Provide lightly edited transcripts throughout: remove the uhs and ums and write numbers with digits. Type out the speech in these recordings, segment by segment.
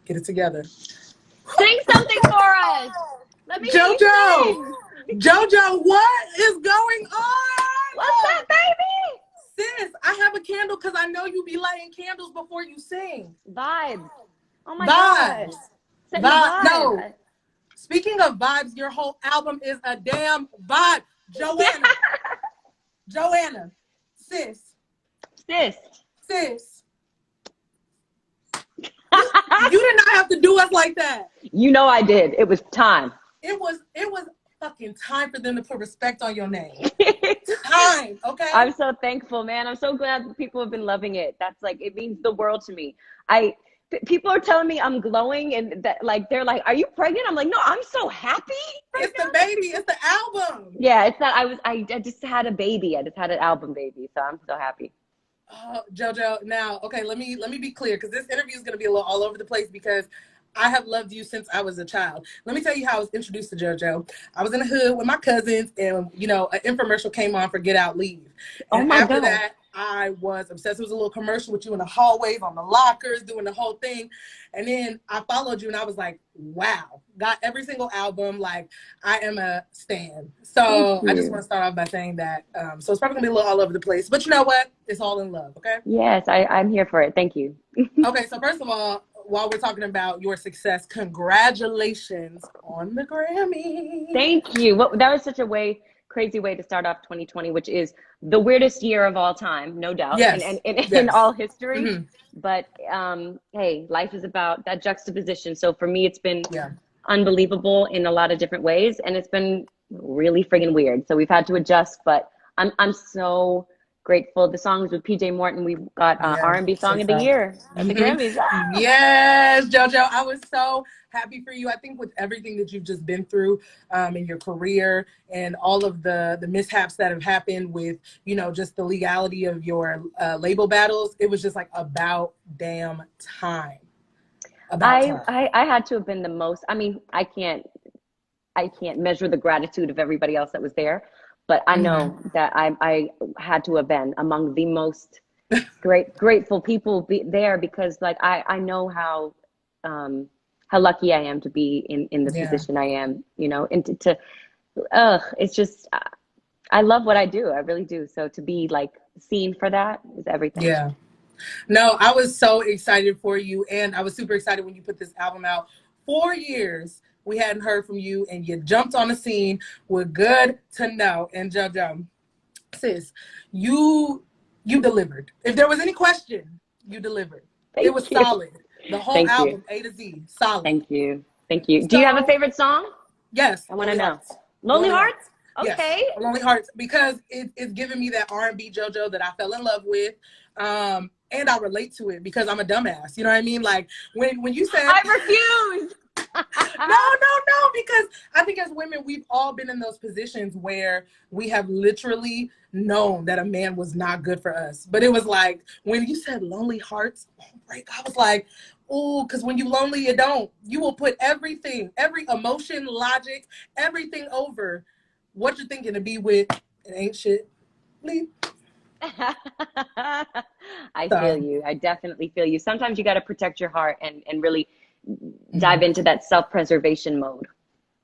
Get it together. Sing something for us. Let me hear you JoJo! sing. JoJo, what is going on? What's up, baby? Sis, I have a candle because I know you be lighting candles before you sing. Vibes. Oh my Vibes. God. Setting the vibe. No. Speaking of vibes, your whole album is a damn vibe. Joanna. Joanna. Sis. Sis. You did not have to do us like that. You know I did. It was time. It was fucking time for them to put respect on your name. Time, okay? I'm so thankful, man. I'm so glad that people have been loving it. That's like, it means the world to me. People are telling me I'm glowing, and that like they're like, "Are you pregnant?" I'm like, "No, I'm so happy." It's the baby. It's the album. Yeah, it's that I just had a baby. I just had an album baby, so I'm so happy. JoJo, now, okay, let me be clear, because this interview is going to be a little all over the place because I have loved you since I was a child. Let me tell you how I was introduced to JoJo. I was in the hood with my cousins, and an infomercial came on for Get Out Leave. And oh my after God. that, I was obsessed. It was a little commercial with you in the hallways, on the lockers, doing the whole thing. And then I followed you, and I was like, wow, got every single album. Like, I am a stan. So I just want to start off by saying that. So it's probably going to be a little all over the place. But you know what? It's all in love, okay? Yes, I'm here for it. Thank you. Okay, so first of all, while we're talking about your success, congratulations on the Grammy. Thank you. That was such a crazy way to start off 2020, which is the weirdest year of all time, no doubt, yes. in all history. Mm-hmm. But hey, life is about that juxtaposition. So for me, it's been unbelievable in a lot of different ways, and it's been really friggin' weird. So we've had to adjust, but I'm so grateful. The songs with PJ Morton, we've got R&B Song of the Year at the Grammys. Yes, JoJo, I was so happy for you. I think with everything that you've just been through in your career and all of the mishaps that have happened with, just the legality of your label battles, it was just like about damn time. I had to have been the most, I mean, I can't measure the gratitude of everybody else that was there. But I know that I had to have been among the most grateful people there, because like I know how lucky I am to be in the position I am, and it's just, I love what I do. I really do. So to be like seen for that is everything. Yeah. No, I was so excited for you, and I was super excited when you put this album out. 4 years we hadn't heard from you, and you jumped on the scene. We're good to know. And JoJo, sis, you delivered. If there was any question, you delivered. It was solid. The whole album, A to Z, solid. Thank you. Do you have a favorite song? Yes. I want to know. Lonely Hearts? Okay. Yes, Lonely Hearts, because it's giving me that R&B JoJo that I fell in love with. And I relate to it because I'm a dumbass. You know what I mean? Like when you said I refuse. No, because I think as women, we've all been in those positions where we have literally known that a man was not good for us. But it was like, when you said Lonely Hearts, I was like, oh, because when you lonely, you will put everything, every emotion, logic, everything over what you're thinking to be with. It ain't shit. Leave. I feel you. I definitely feel you. Sometimes you got to protect your heart and really dive into that self-preservation mode.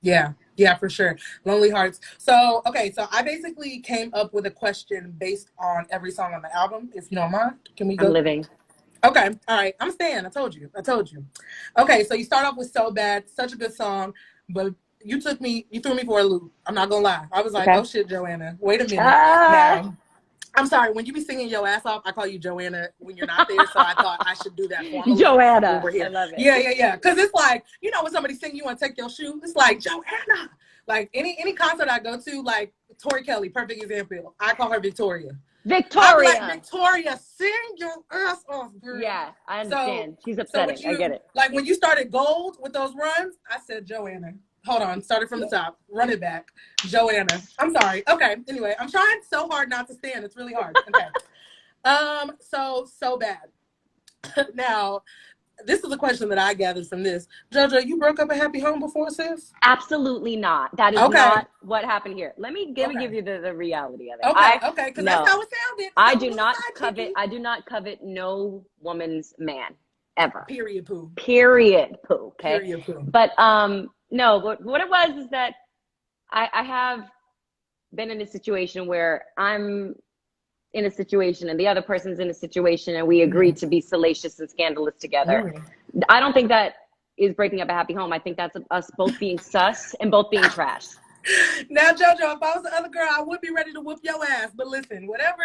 Yeah, for sure. Lonely Hearts. So, okay, so I basically came up with a question based on every song on the album. If you don't mind, can we go? I'm living. Okay, all right. I'm staying. I told you. Okay, so you start off with So Bad, such a good song, but you threw me for a loop. I'm not gonna lie. I was like, oh shit, Joanna. Wait a minute. Now, I'm sorry, when you be singing your ass off, I call you Joanna when you're not there, so I thought I should do that formally. Joanna. Over here. I love it. Yeah. Because it's like, when somebody sing, you want to take your shoe, it's like, Joanna. Like, any concert I go to, like, Tori Kelly, perfect example. I call her Victoria. I'm like, Victoria, sing your ass off, girl. Yeah, I understand. She's upsetting. I get it. Like, when you started Gold with those runs, I said, Joanna. Hold on, started from the top, run it back. Joanna. I'm sorry. Okay, anyway, I'm trying so hard not to stand. It's really hard. Okay. So bad. Now, this is a question that I gathered from this. JoJo, you broke up a happy home before, sis? Absolutely not. That is not what happened here. Let me give you the reality of it. Okay, because that's how it sounded. I do not covet no woman's man. ever. Period poo. Period poo. Okay. Period poo. But no, what it was is that I have been in a situation where I'm in a situation and the other person's in a situation and we agree to be salacious and scandalous together. I don't think that is breaking up a happy home. I think that's us both being sus and both being trash. Now, JoJo, if I was the other girl, I would be ready to whoop your ass. But listen, whatever,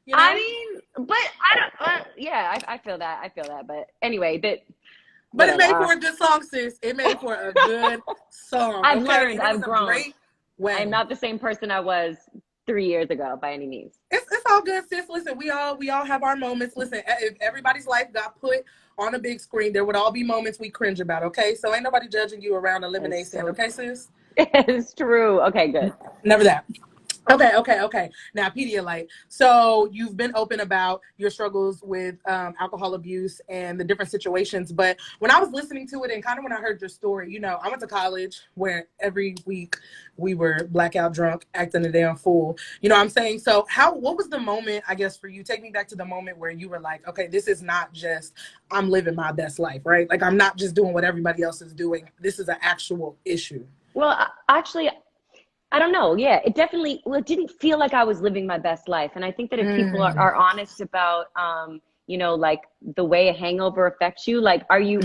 you know. I mean, but I don't. Yeah, I feel that. I feel that. But anyway, but it made for a good song, sis. It made for a good song. I've learned. I've grown. Great way. I'm not the same person I was 3 years ago by any means. It's all good, sis. Listen, we all have our moments. Listen, if everybody's life got put on a big screen, there would all be moments we cringe about. Okay, so ain't nobody judging you around a lemonade stand. Okay, sis. It's true. Okay, good. Never that. Okay. Now, Pedialyte. So you've been open about your struggles with alcohol abuse and the different situations. But when I was listening to it and kind of when I heard your story, you know, I went to college where every week we were blackout drunk, acting a damn fool. You know what I'm saying? So what was the moment, I guess, for you? Take me back to the moment where you were like, okay, this is not just I'm living my best life, right? Like I'm not just doing what everybody else is doing. This is an actual issue. Well, actually, I don't know. Yeah, it didn't feel like I was living my best life. And I think that if people are honest about, you know, like the way a hangover affects you, like, are you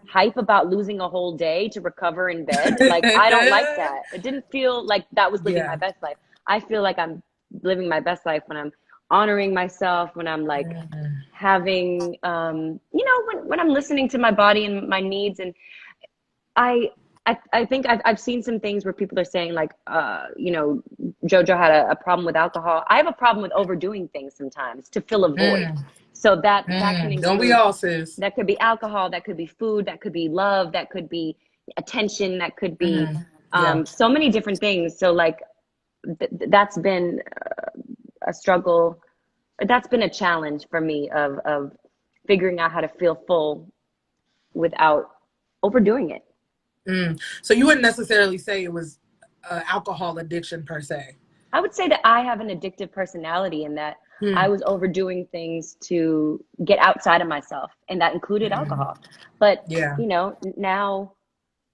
hype about losing a whole day to recover in bed? Like, I don't like that. It didn't feel like that was living my best life. I feel like I'm living my best life when I'm honoring myself, when I'm like having, you know, when I'm listening to my body and my needs. And I think I've seen some things where people are saying like, you know, JoJo had a problem with alcohol. I have a problem with overdoing things sometimes to fill a void. So that can include, don't we all, sis? That could be alcohol, that could be food, that could be love, that could be attention, that could be so many different things. So like that's been a struggle. That's been a challenge for me of figuring out how to feel full without overdoing it. So you wouldn't necessarily say it was alcohol addiction per se? I would say that I have an addictive personality in that I was overdoing things to get outside of myself, and that included alcohol. But you know, now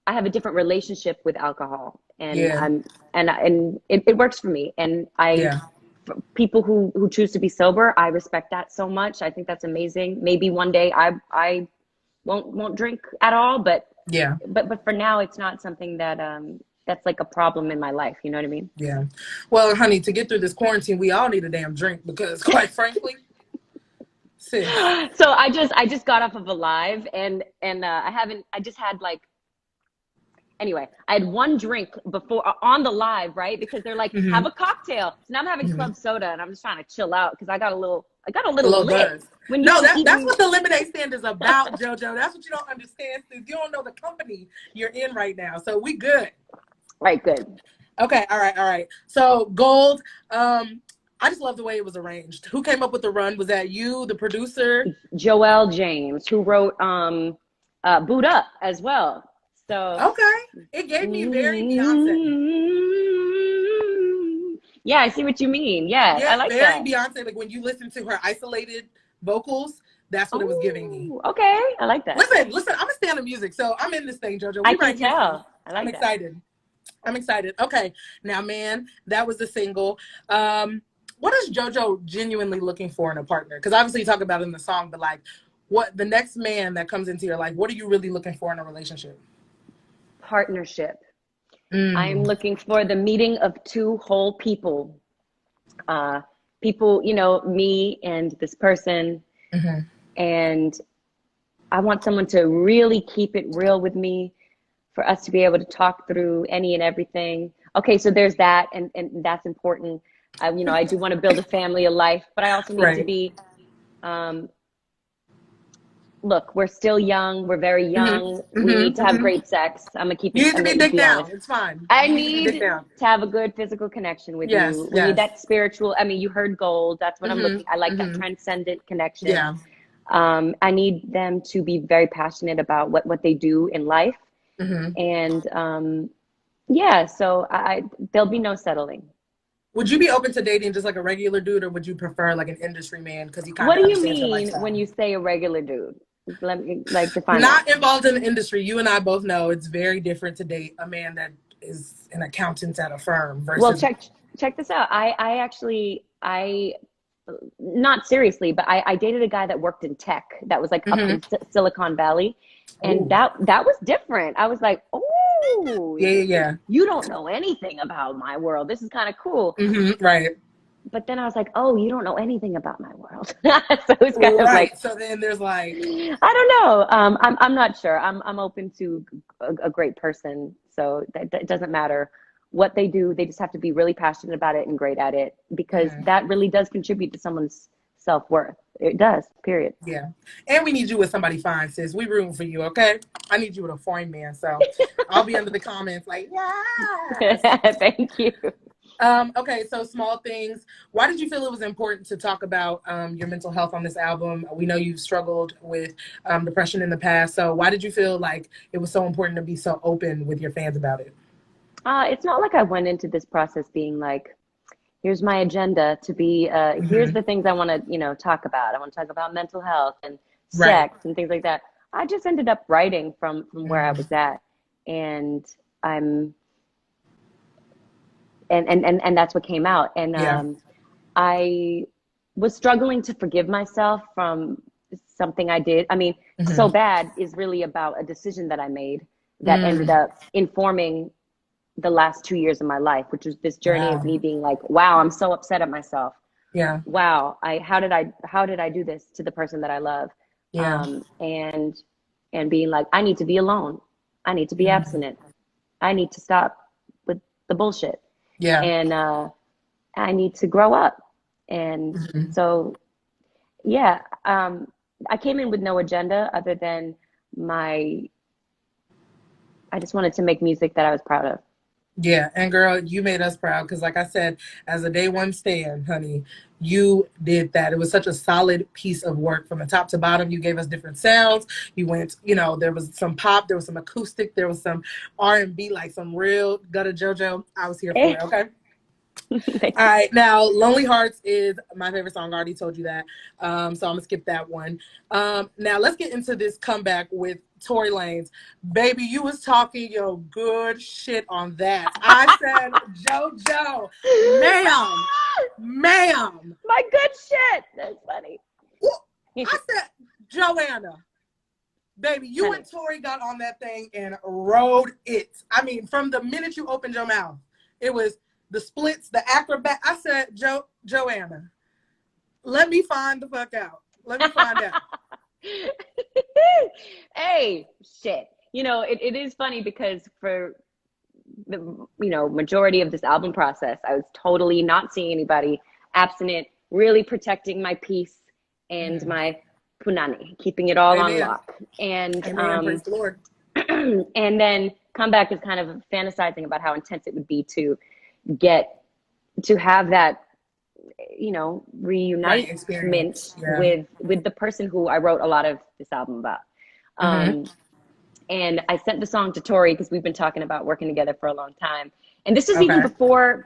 I have a different relationship with alcohol, and it works for me. And for people who choose to be sober, I respect that so much. I think that's amazing. Maybe one day I won't drink at all, but for now, it's not something that that's like a problem in my life. You know what I mean? Yeah. Well, honey, to get through this quarantine, we all need a damn drink because, quite frankly, sis. So I just got off of a live, and I just had like. Anyway, I had one drink before on the live, right? Because they're like, have a cocktail. So now I'm having club soda, and I'm just trying to chill out because I got a little lit. Buzz. That's what the lemonade stand is about, JoJo. That's what you don't understand, sis. You don't know the company you're in right now. So we good. Right, good. Okay, all right. So Gold, I just love the way it was arranged. Who came up with the run? Was that you, the producer? Joelle James, who wrote Boot Up as well. So okay, it gave me very Beyonce. Yeah, I see what you mean. Yeah, I like very that. Beyonce. Like when you listen to her isolated vocals, that's what it was giving me. Okay, I like that. Listen. I'm a fan of music, so I'm in this thing, JoJo. I can tell. I'm excited. I'm excited. Okay, now, man, that was the single. What is JoJo genuinely looking for in a partner? Because obviously you talk about it in the song, but like, what the next man that comes into your life? What are you really looking for in a relationship? Partnership. I'm looking for the meeting of two whole people. People, you know, me and this person. And I want someone to really keep it real with me, for us to be able to talk through any and everything. Okay, so there's that, and that's important. You know, I do want to build a family, a life, but I also need to be, look, we're still young. We're very young. We need to have great sex. I'm going to keep it. You need to be dick down. It's fine. I need to have a good physical connection with you. We need that spiritual. I mean, you heard Gold. That's what I'm looking. I like that transcendent connection. Yeah. I need them to be very passionate about what they do in life. And so there'll be no settling. Would you be open to dating just like a regular dude, or would you prefer like an industry man because he kind of? What do you mean when you say a regular dude? Let me like define that. Not involved in the industry. You and I both know it's very different to date a man that is an accountant at a firm Well, versus. check this out. I actually I not seriously, but I dated a guy that worked in tech that was like up Hmm. in Silicon Valley, and Oh, that was different. I was like, oh, yeah, yeah, you don't know anything about my world. This is kind of cool. yeah. Right, But then I was like, oh, you don't know anything about my world. So it's kind of like, right. So then there's like, I don't know. I'm not sure. I'm open to a great person, so that doesn't matter what they do. They just have to be really passionate about it and great at it, because mhm, that really does contribute to someone's self-worth. It does. Period. yeah. And we need you with somebody fine, sis. We rooting for you, okay? I need you with a foreign man, so I'll be under the comments like, yes. Thank you. Okay, so small things. Why did you feel it was important to talk about your mental health on this album? We know you've struggled with depression in the past, so why did you feel like it was so important to be so open with your fans about it? It's not like I went into this process being like, here's my agenda to be, here's Hmm. the things I want to, talk about. I want to talk about mental health and Right. sex and things like that. I just ended up writing from where I Hmm. was at. And I'm, and that's what came out. And Yeah. I was struggling to forgive myself from something I did. I mean, So Hmm. Bad is really about a decision that I made that ended Mm. up informing the last 2 years of my life, which was this journey of Wow. me being like, wow, I'm so upset at myself. Yeah. Wow, how did I do this to the person that I love? Yeah. And being like, I need to be alone. I need to be Hmm. abstinent. I need to stop with the bullshit. Yeah. And I need to grow up. And Hmm. so, yeah, I came in with no agenda other than my, I just wanted to make music that I was proud of. Yeah, and girl, you made us proud because, like I said, as a day one stand, honey, you did that. It was such a solid piece of work from the top to bottom. You gave us different sounds. You went, there was some pop, there was some acoustic, there was some R&B, like some real gutter JoJo. I was here for Eh, it. Okay. thank All you. right, now Lonely Hearts is my favorite song. I already told you that. So I'm gonna skip that one. Now let's get into this comeback with Tory Lanez. Baby, you was talking your good shit on that. I said, JoJo, ma'am, ma'am. My good shit. That's funny. I said, Joanna, baby, you Honey. and Tory got on that thing and rode it. I mean, from the minute you opened your mouth, it was the splits, the acrobat. I said, Joanna, let me find the fuck out. Let me find out. Hey, shit. It is funny because for the majority of this album process, I was totally not seeing anybody, abstinent, really protecting my peace and Mm. my punani, keeping it all on Amen. lock. And Amen. Praise the Lord. and then comeback is kind of fantasizing about how intense it would be get to have that Right. reunitement Experience. Yeah. with the person who I wrote a lot of this album about. Mm-hmm. Um, and I sent the song to Tori because we've been talking about working together for a long time. And this is even Okay.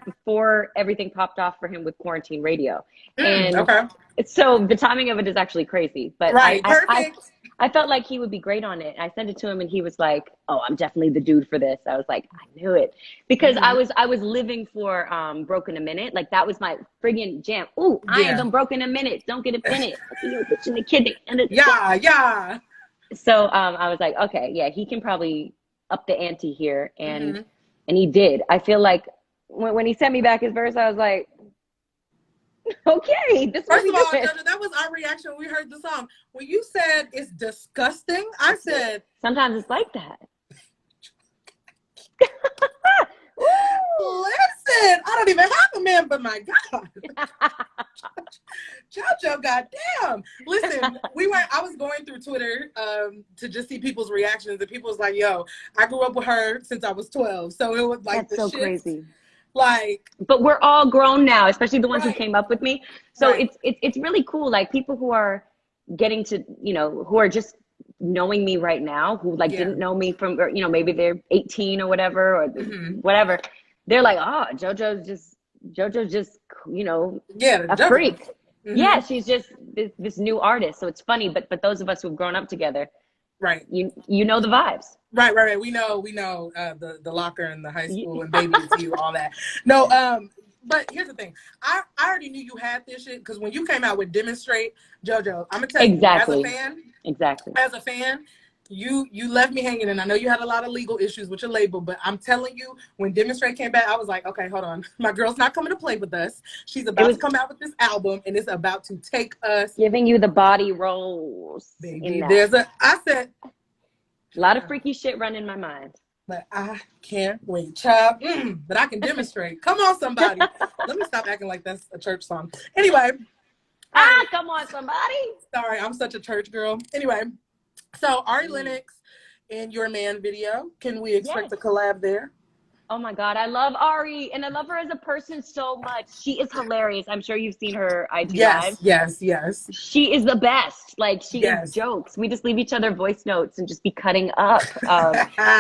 before everything popped off for him with quarantine radio. And Okay. so the timing of it is actually crazy. But Right. Perfect. I felt like he would be great on it. I sent it to him and he was like, "Oh, I'm definitely the dude for this." I was like, "I knew it." Because Mm-hmm. I was living for Broken a Minute. Like that was my friggin' jam. Ooh, I ain't Yeah. been broken a minute. Don't get offended. You're bitching the kid. Yeah. Yeah. So I was like, okay, yeah, he can probably up the ante here, Mm-hmm. and he did. I feel like when he sent me back his verse, I was like, okay, this is what First we of all, doing. Jojo, that was our reaction when we heard the song. When you said it's disgusting, I said, Sometimes it's like that. listen, I don't even have a man, but my God. Jojo, goddamn. Listen, I was going through Twitter to just see people's reactions, and people was like, yo, I grew up with her since I was 12. So it was like That's the so shift, crazy. like, But we're all grown now, especially the ones who right, came up with me. So right, it's really cool. Like people who are getting to, who are just knowing me right now, who like yeah. didn't know me from, or, maybe they're 18 or whatever, or Hmm. whatever. They're like, oh, JoJo's just, you know, Yeah, the a Jojo. freak. Yeah, she's just this new artist. So it's funny, but those of us who've grown up together, Right. you know the vibes. Right. We know the locker and the high school and baby it's you, all that. No, but here's the thing. I already knew you had this shit because when you came out with Demonstrate, JoJo, I'm gonna tell you, Exactly. Exactly. as a fan, you left me hanging, and I know you had a lot of legal issues with your label, but I'm telling you, when Demonstrate came back, I was like, okay, hold on, my girl's not coming to play with us. She's It about to was come out with this album, and it's about to take us, giving you the body rolls in baby. that. I said, A lot of freaky shit running in my mind. but I can't wait, child. But I can demonstrate. Come on, somebody. Let me stop acting like that's a church song. Anyway. Come on, somebody. Sorry, I'm such a church girl. Anyway, so Ari Lennox in Your Man video. Can we expect Yes. a collab there? Oh my God, I love Ari, and I love her as a person so much. She is hilarious. I'm sure you've seen her IG live. Yes. She is the best. Like, she is Yes. jokes. We just leave each other voice notes and just be cutting up.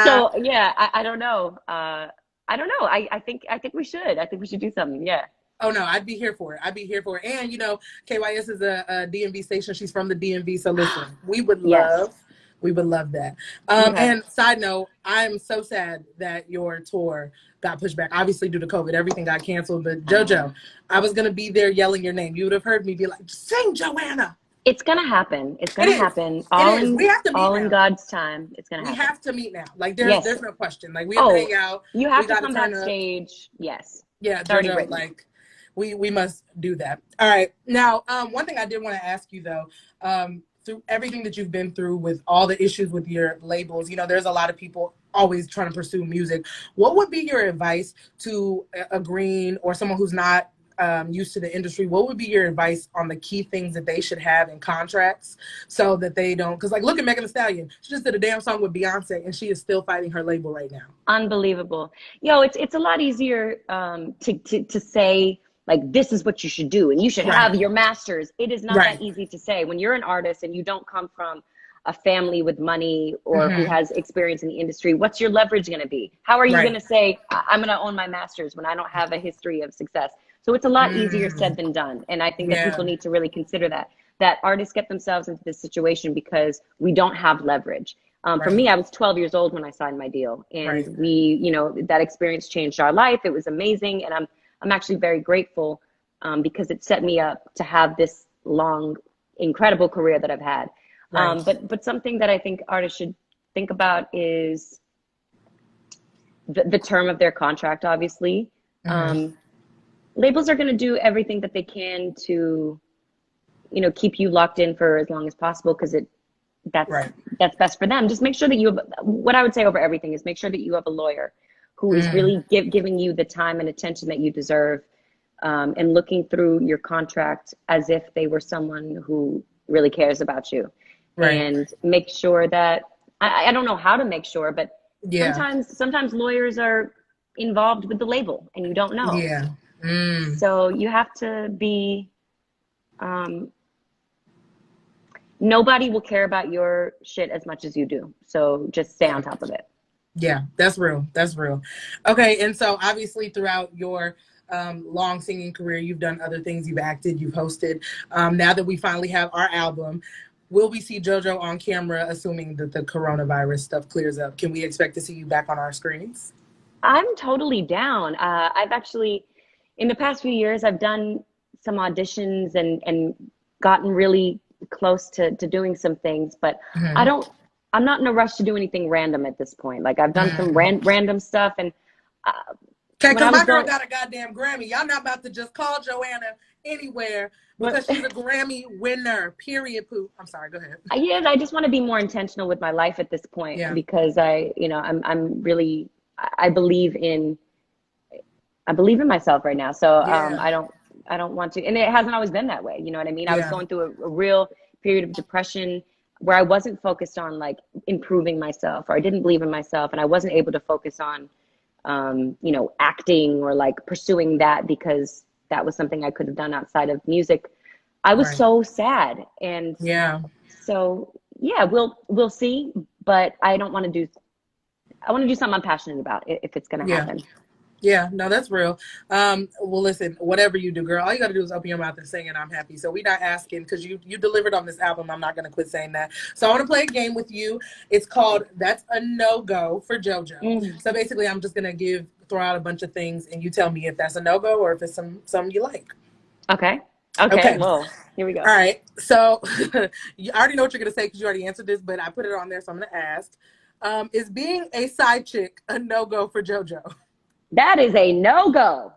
So yeah, I don't know. I don't know. I think we should. I think we should do something. Yeah. Oh no, I'd be here for it. And you know, KYS is a DMV station. She's from the DMV, so listen, Yes. we would love that. Okay. And side note, I'm so sad that your tour got pushed back. Obviously, due to COVID, everything got canceled. But JoJo, I was gonna be there yelling your name. You would have heard me be like, "Sing, Joanna." It's gonna happen. It's gonna happen. It is. We have to meet All now. in God's time. It's gonna We happen. have to meet now. Like Yes. there's no question. Like we have to hang out. You have We to gotta come turn up. backstage. Yes. Yeah, It's already JoJo, written. like we must do that. All right. Now, one thing I did want to ask you though, through everything that you've been through with all the issues with your labels, you know, there's a lot of people always trying to pursue music. What would be your advice to a green or someone who's not used to the industry? What would be your advice on the key things that they should have in contracts so that they don't? Because like, look at Megan Thee Stallion. She just did a damn song with Beyonce, and she is still fighting her label right now. Unbelievable. It's a lot easier to say, like, this is what you should do and you should have your masters. It is not that easy to say when you're an artist and you don't come from a family with money or who has experience in the industry. What's your leverage going to be? How are you going to say, I'm going to own my masters when I don't have a history of success? So it's a lot easier said than done. And I think that people need to really consider that artists get themselves into this situation because we don't have leverage. For me, I was 12 years old when I signed my deal, and we, that experience changed our life. It was amazing. And I'm actually very grateful because it set me up to have this long, incredible career that I've had. But something that I think artists should think about is the term of their contract, obviously. Labels are going to do everything that they can to, keep you locked in for as long as possible because that's best for them. Just make sure that you have, what I would say over everything is make sure that you have a lawyer who is really giving you the time and attention that you deserve, and looking through your contract as if they were someone who really cares about you. And make sure that, I don't know how to make sure, but sometimes lawyers are involved with the label and you don't know. So you have to be, nobody will care about your shit as much as you do. So just stay on top of it. Yeah, that's real. That's real. Okay. And so obviously throughout your long singing career, you've done other things. You've acted, you've hosted. Now that we finally have our album, will we see JoJo on camera, assuming that the coronavirus stuff clears up? Can we expect to see you back on our screens? I'm totally down. I've actually, in the past few years, I've done some auditions and gotten really close to doing some things, but I'm not in a rush to do anything random at this point. Like I've done some random stuff, and okay, because my girl got a goddamn Grammy. Y'all not about to just call Joanna anywhere because she's a Grammy winner. Period. Poop. I'm sorry. Go ahead. Yeah, I just want to be more intentional with my life at this point because I'm really, I believe in myself right now. So I don't want to, and it hasn't always been that way. You know what I mean? I was going through a real period of depression where I wasn't focused on like improving myself, or I didn't believe in myself, and I wasn't able to focus on, acting or like pursuing that because that was something I could have done outside of music. I was so sad. And so, we'll see, but I want to do something I'm passionate about if it's going to happen. Yeah, no, that's real. Well, listen, whatever you do, girl, all you got to do is open your mouth and sing, and I'm happy. So we're not asking because you delivered on this album. I'm not going to quit saying that. So I want to play a game with you. It's called "That's a No Go" for JoJo. Mm. So basically, I'm just going to throw out a bunch of things, and you tell me if that's a no go or if it's something you like. Okay. Okay. Okay. Well, here we All go. right. So I already know what you're going to say because you already answered this, but I put it on there, so I'm going to ask: is being a side chick a no go for JoJo? That is a no-go.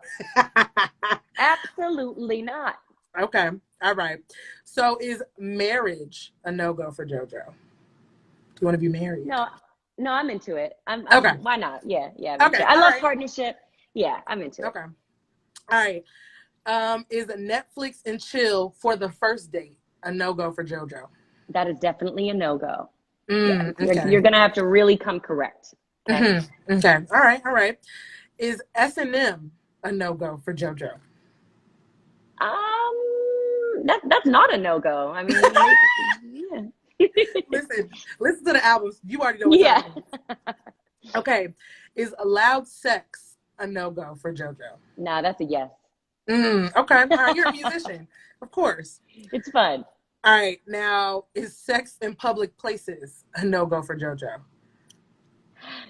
Absolutely not. Okay. All right. So is marriage a no-go for JoJo? Do you want to be married? No, no, I'm into it. Okay. Why not? Yeah, yeah, I'm into Okay. it. I All love right. partnership. Yeah, I'm into it. Okay. All right. Is Netflix and chill for the first date a no-go for JoJo? That is definitely a no-go. Yeah, Okay. you're gonna have to really come correct. Okay. Okay. All right. All right. Is S&M a no-go for JoJo? That's not a no-go. I mean, yeah. Listen to the albums. You already know what time Yeah. it is. Okay. Is loud sex a no-go for JoJo? Nah, that's a yes. Okay. All right. You're a musician. Of course. It's fun. All right. Now, is sex in public places a no-go for JoJo?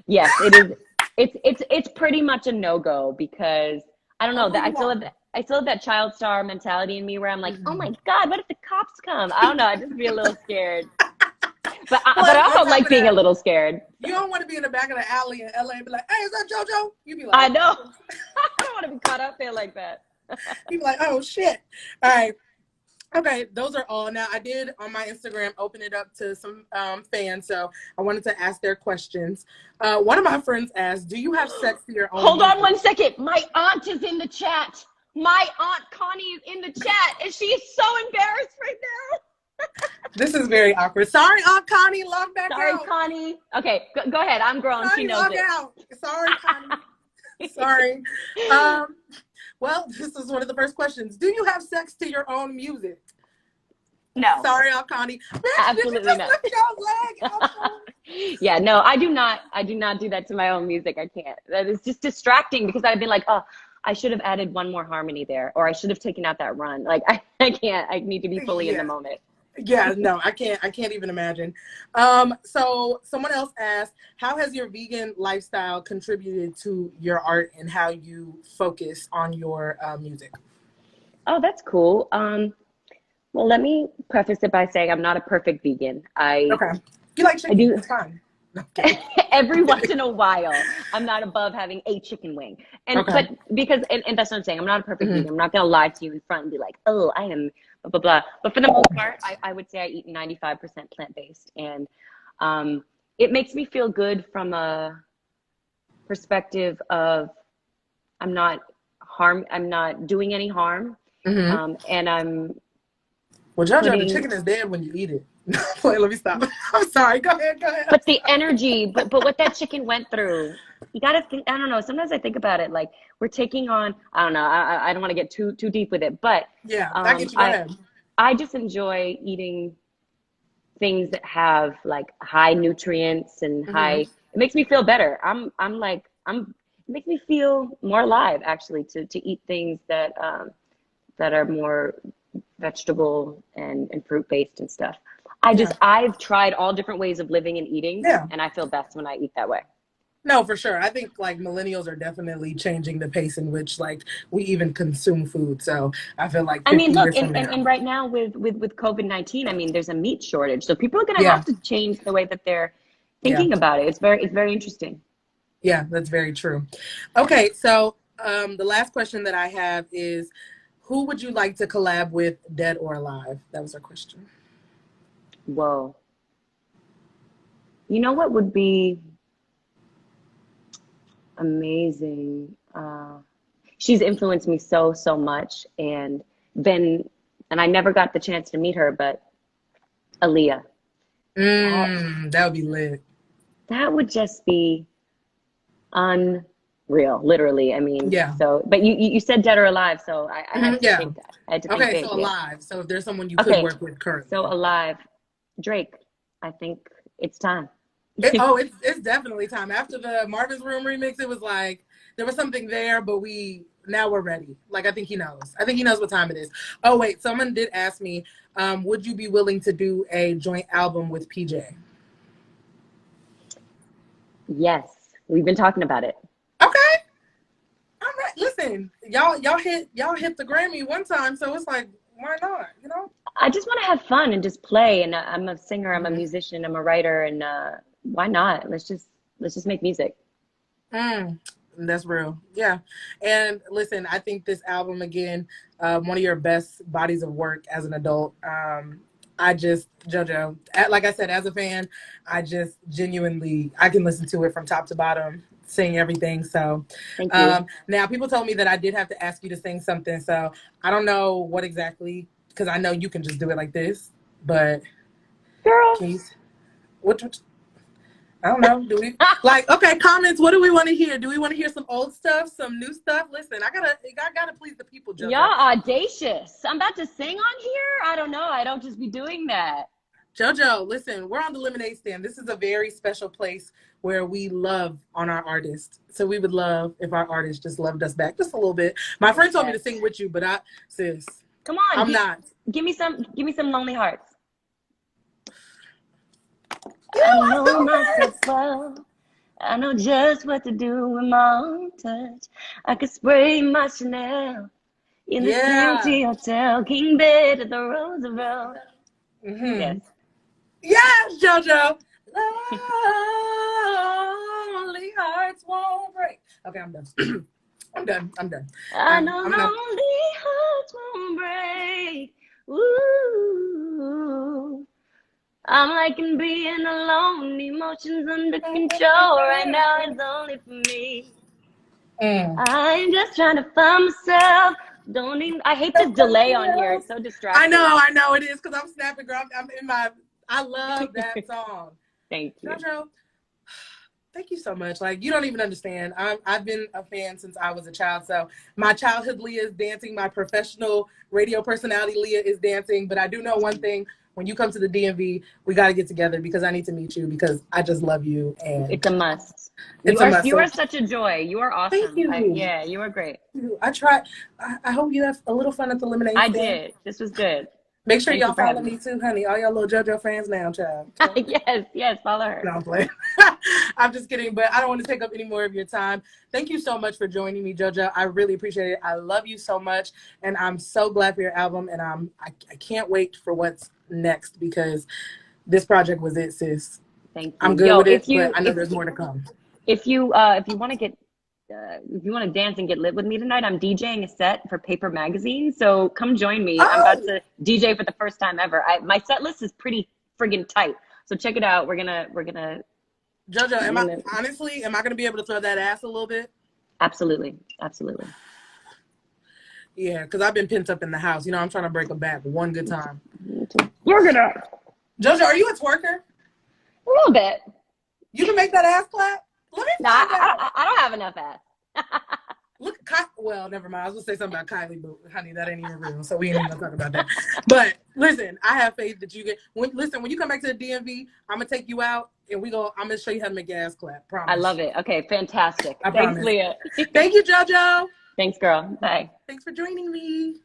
Yes, it is. It's pretty much a no-go because I don't On know who that you are. I still have that child star mentality in me where I'm like, oh my Mhm. God, what if the cops come? I don't know. I just be a little scared. Well, But it's I on also top like of being a that. little scared. You don't want to be in the back of the alley in LA and be like, hey, is that JoJo? You be I like, know. I don't want to be caught up there like that. you be like, oh shit. All right. Okay, those are all. Now, I did on my Instagram open it up to some fans, so I wanted to ask their questions. One of my friends asked, "Do you have sex to your own Hold on music?" 1 second. My aunt is in the chat. My aunt Connie is in the chat, and she's so embarrassed right now. This is very awkward. Sorry, Aunt Connie, log back Sorry, out. Connie. Okay, go ahead. I'm grown. She Connie, knows log it. out. Sorry, Connie. Sorry. Um, well, this is one of the first questions. Do you have sex to your own music? No, Sorry, Aunt Connie. Bitch, did you absolutely just not. lift your leg? Oh. Yeah, no, I do not. I do not do that to my own music. I can't. That is just distracting because I'd be like, oh, I should have added one more harmony there, or I should have taken out that run. Like I can't. I need to be fully in the Yeah. moment. Yeah, no, I can't. I can't even imagine. So someone else asked, how has your vegan lifestyle contributed to your art and how you focus on your music? Oh, that's cool. Well, let me preface it by saying I'm not a perfect vegan. Okay, you like I chicken? do It's fine. No, I'm kidding. every I'm once kidding. in a while. I'm not above having a chicken wing. Okay. But because and that's what I'm saying. I'm not a perfect Hmm. vegan. I'm not gonna lie to you in front and be like, oh, I am blah blah blah. But for the most part, I would say I eat 95% plant-based. And um, it makes me feel good from a perspective of I'm not doing any harm. Hmm. And I'm Well, JoJo, the putting chicken is dead when you eat it. Wait, let me stop. I'm sorry. Go ahead. Go ahead. I'm but the energy, but what that chicken went through, you gotta think. I don't know. Sometimes I think about it like we're taking on. I don't know. I don't want to get too deep with it, but Yeah, I um, get you. Go I ahead. I just enjoy eating things that have like high nutrients and high. Hmm. It makes me feel better. I'm like I'm. It makes me feel more alive actually to eat things that are more vegetable and fruit based and stuff. Yeah. I've tried all different ways of living and eating, Yeah. and I feel best when I eat that way. No, for sure. I think like millennials are definitely changing the pace in which like we even consume food. So I feel like I mean, 50 look, years from now. and right now with COVID-19, I mean, there's a meat shortage, so people are going to Yeah. have to change the way that they're Yeah. thinking about it. It's very interesting. Yeah, that's very true. Okay, so the last question that I have is, who would you like to collab with, dead or alive? That was our question. Whoa. You know what would be amazing? She's influenced me so much, and been, and I never got the chance to meet her, but Aaliyah. That That would be lit. that would just be unreal, literally. I mean, Yeah. so, but you said dead or alive, so I had to Yeah. think that. I had to think Okay, so big, yeah. alive. So if there's someone you could Okay, work with currently. so alive, Drake. I think it's time. It's definitely time. After the Marvin's Room remix, it was like there was something there, but now we're ready. Like, I think he knows. I think he knows what time it is. Oh, wait, someone did ask me, would you be willing to do a joint album with PJ? Yes, we've been talking about it. Okay. All right. Listen, y'all hit the Grammy one time, so it's like, why not? You know? I just want to have fun and just play. And I'm a singer, I'm a musician, I'm a writer, and why not? Let's just make music. That's real. Yeah. And listen, I think this album, again, one of your best bodies of work as an adult. JoJo, like I said, as a fan, I just genuinely, I can listen to it from top to bottom, sing everything. So Thank you. now people told me that I did have to ask you to sing something. So I don't know what exactly, because I know you can just do it like this, but Girl. can you, what I don't know. Do we like, okay, comments, what do we want to hear? Do we want to hear some old stuff, some new stuff? Listen, I gotta please the people, JoJo. Y'all audacious. I'm about to sing on here? I don't know. I don't just be doing that. JoJo, listen, we're on the Lemonade Stand. This is a very special place where we love on our artists. So we would love if our artists just loved us back just a little bit. My friend told me to sing with you, but sis. Come on. I'm not. Give me some Lonely Hearts. I know myself well. I know just what to do with my own touch. I could spray my Chanel in this empty hotel, king bed at the Roosevelt. Yes. Yes, JoJo. Lonely hearts won't break. Okay, I'm done. I'm done. I know lonely hearts won't break. Ooh. I'm liking being alone, emotions under control. Right now it's only for me. I'm just trying to find myself. I hate this delay on here. It's so distracting. I know it is, because I'm snapping, girl. I love that song. Thank you. JoJo, thank you so much. Like, you don't even understand. I've been a fan since I was a child. So my childhood Leah is dancing. My professional radio personality Leah is dancing. But I do know one thing. When you come to the DMV, we got to get together, because I need to meet you, because I just love you. And it's a must. You are such a joy. You are awesome. Thank you. Yeah, you are great. I tried. I hope you have a little fun at the Lemonade Stand. I did. This was good. Make sure y'all follow me too, honey. All y'all little JoJo fans now, child. Yes, follow her. No, I'm playing. I'm just kidding, but I don't want to take up any more of your time. Thank you so much for joining me, JoJo. I really appreciate it. I love you so much, and I'm so glad for your album, and I can't wait for what's next, because this project was it, sis. Thank you. I'm good with it, but I know there's more to come. If you want to dance and get lit with me tonight, I'm DJing a set for Paper Magazine, so come join me. I'm about to DJ for the first time ever. My set list is pretty friggin' tight, so check it out. We're gonna. JoJo, am I gonna be able to throw that ass a little bit? Absolutely. Yeah, because I've been pent up in the house. You know, I'm trying to break a back one good time. Work it out. JoJo, are you a twerker? A little bit. You can make that ass clap? Let me find out. I don't have enough ass. Look, well, never mind. I was going to say something about Kylie, but honey, that ain't even real, so we ain't even going to talk about that. But listen, I have faith that you when you come back to the DMV, I'm going to take you out, and I'm going to show you how to make your ass clap. Promise. I love it. Okay, fantastic. Thanks, promise. Leah. Thank you, JoJo. Thanks, girl. Bye. Thanks for joining me.